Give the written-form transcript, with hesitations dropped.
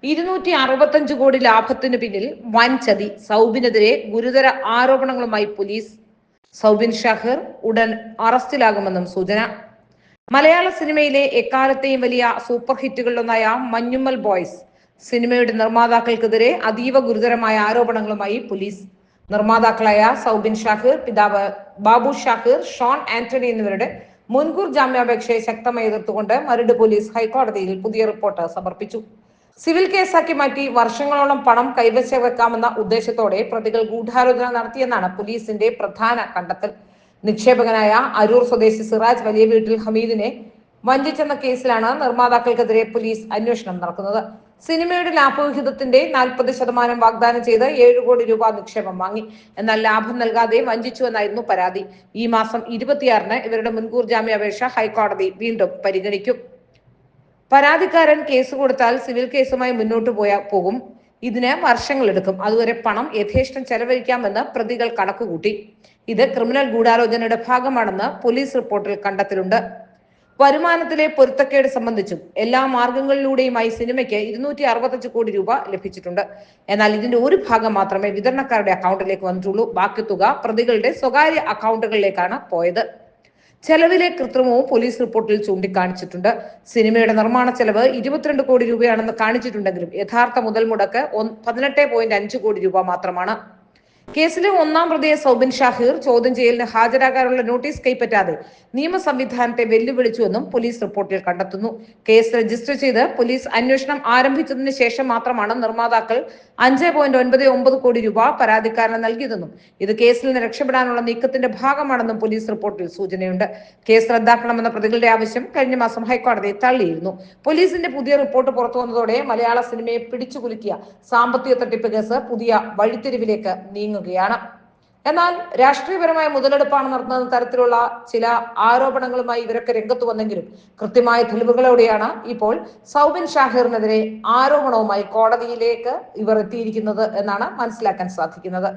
265 കോടി ലാഭത്തിന് പിന്നിൽ വൻ ചതി. സൗബിനെതിരെ ഗുരുതര ആരോപണങ്ങളുമായി പോലീസ്. സൗബിൻ ഷാഹിർ ഉടൻ അറസ്റ്റിലാകുമെന്നും സൂചന. മലയാള സിനിമയിലെ എക്കാലത്തെയും വലിയ സൂപ്പർ ഹിറ്റുകളിലൊന്നായ മഞ്ഞുമ്മൽ ബോയ്സ് സിനിമയുടെ നിർമ്മാതാക്കൾക്കെതിരെ അതീവ ഗുരുതരമായ ആരോപണങ്ങളുമായി പോലീസ്. നിർമ്മാതാക്കളായ സൗബിൻ ഷാഹിർ, പിതാവ് ബാബു ഷാഹിർ, ഷോൺ ആന്റണി എന്നിവരുടെ മുൻകൂർ ജാമ്യാപേക്ഷയെ ശക്തമായി എതിർത്തുകൊണ്ട് മരട് പോലീസ് ഹൈക്കോടതിയിൽ പുതിയ റിപ്പോർട്ട് സമർപ്പിച്ചു. സിവിൽ കേസാക്കി മാറ്റി വർഷങ്ങളോളം പണം കൈവശം വെക്കാമെന്ന ഉദ്ദേശത്തോടെ പ്രതികൾ ഗൂഢാലോചന നടത്തിയെന്നാണ് പോലീസിന്റെ പ്രധാന കണ്ടെത്തൽ. നിക്ഷേപകനായ അരൂർ സ്വദേശി സിറാജ് വലിയ വീട്ടിൽ ഹമീദിനെ വഞ്ചിച്ചെന്ന കേസിലാണ് നിർമ്മാതാക്കൾക്കെതിരെ പോലീസ് അന്വേഷണം നടക്കുന്നത്. സിനിമയുടെ ലാഭവിഹിതത്തിന്റെ 40% വാഗ്ദാനം ചെയ്ത് 7 കോടി രൂപ നിക്ഷേപം വാങ്ങി. എന്നാൽ ലാഭം നൽകാതെ വഞ്ചിച്ചുവെന്നായിരുന്നു പരാതി. ഈ മാസം 26-ന് ഇവരുടെ മുൻകൂർ ജാമ്യാപേക്ഷ ഹൈക്കോടതി വീണ്ടും പരിഗണിക്കും. പരാതിക്കാരൻ കേസ് കൊടുത്താൽ സിവിൽ കേസുമായി മുന്നോട്ട് പോകും. ഇതിന് വർഷങ്ങളെടുക്കും. അതുവരെ പണം യഥേഷ്ടം ചെലവഴിക്കാമെന്ന് പ്രതികൾ കണക്കുകൂട്ടി. ഇത് ക്രിമിനൽ ഗൂഢാലോചനയുടെ ഭാഗമാണെന്ന് പോലീസ് റിപ്പോർട്ടിൽ കണ്ടെത്തലുണ്ട്. വരുമാനത്തിലെ പൊരുത്തക്കേട് സംബന്ധിച്ചും എല്ലാ മാർഗങ്ങളിലൂടെയുമായി സിനിമയ്ക്ക് 265 കോടി രൂപ ലഭിച്ചിട്ടുണ്ട്. എന്നാൽ ഇതിന്റെ ഒരു ഭാഗം മാത്രമേ വിതരണക്കാരുടെ അക്കൗണ്ടിലേക്ക് വന്നിട്ടുള്ളൂ. ബാക്കി തുക പ്രതികളുടെ സ്വകാര്യ അക്കൗണ്ടുകളിലേക്കാണ് പോയത്. ചെലവിലെ കൃത്രിമവും പോലീസ് റിപ്പോർട്ടിൽ ചൂണ്ടിക്കാണിച്ചിട്ടുണ്ട്. സിനിമയുടെ നിർമ്മാണ ചെലവ് 22 കോടി രൂപയാണെന്ന് കാണിച്ചിട്ടുണ്ടെങ്കിലും യഥാർത്ഥ മുതൽ മുടക്ക് 18.5 കോടി രൂപ മാത്രമാണ്. കേസിലെ ഒന്നാം പ്രതിയെ സൗബിൻ ഷാഹിർ ചോദ്യം ചെയ്യലിന് ഹാജരാകാനുള്ള നോട്ടീസ് കൈപ്പറ്റാതെ നിയമ സംവിധാനത്തെ വെല്ലുവിളിച്ചുവെന്നും പോലീസ് റിപ്പോർട്ടിൽ കണ്ടെത്തുന്നു. കേസ് രജിസ്റ്റർ ചെയ്ത് പോലീസ് അന്വേഷണം ആരംഭിച്ചതിന് ശേഷം മാത്രമാണ് നിർമ്മാതാക്കൾ 5.99 കോടി രൂപ പരാതിക്കാരന് നൽകിയതെന്നും ഇത് കേസിൽ നിന്ന് രക്ഷപ്പെടാനുള്ള നീക്കത്തിന്റെ ഭാഗമാണെന്നും പോലീസ് റിപ്പോർട്ടിൽ സൂചനയുണ്ട്. കേസ് റദ്ദാക്കണമെന്ന പ്രതികളുടെ ആവശ്യം കഴിഞ്ഞ മാസം ഹൈക്കോടതി തള്ളിയിരുന്നു. പോലീസിന്റെ പുതിയ റിപ്പോർട്ട് പുറത്തു വന്നതോടെ മലയാള സിനിമയെ പിടിച്ചുകുലുക്കിയ സാമ്പത്തിക തട്ടിപ്പ് കേസ് പുതിയ വഴിത്തിരിവിലേക്ക് നീങ്ങുകയാണ്. എന്നാൽ രാഷ്ട്രീയപരമായ മുതലെടുപ്പാണ് നടത്തുന്ന തരത്തിലുള്ള ചില ആരോപണങ്ങളുമായി ഇവരൊക്കെ രംഗത്ത് വന്നെങ്കിലും കൃത്യമായ തെളിവുകളോടെയാണ് ഇപ്പോൾ സൗബിൻ ഷാഹിറിനെതിരെ ആരോപണവുമായി കോടതിയിലേക്ക് ഇവർ എത്തിയിരിക്കുന്നത് എന്നാണ് മനസ്സിലാക്കാൻ സാധിക്കുന്നത്.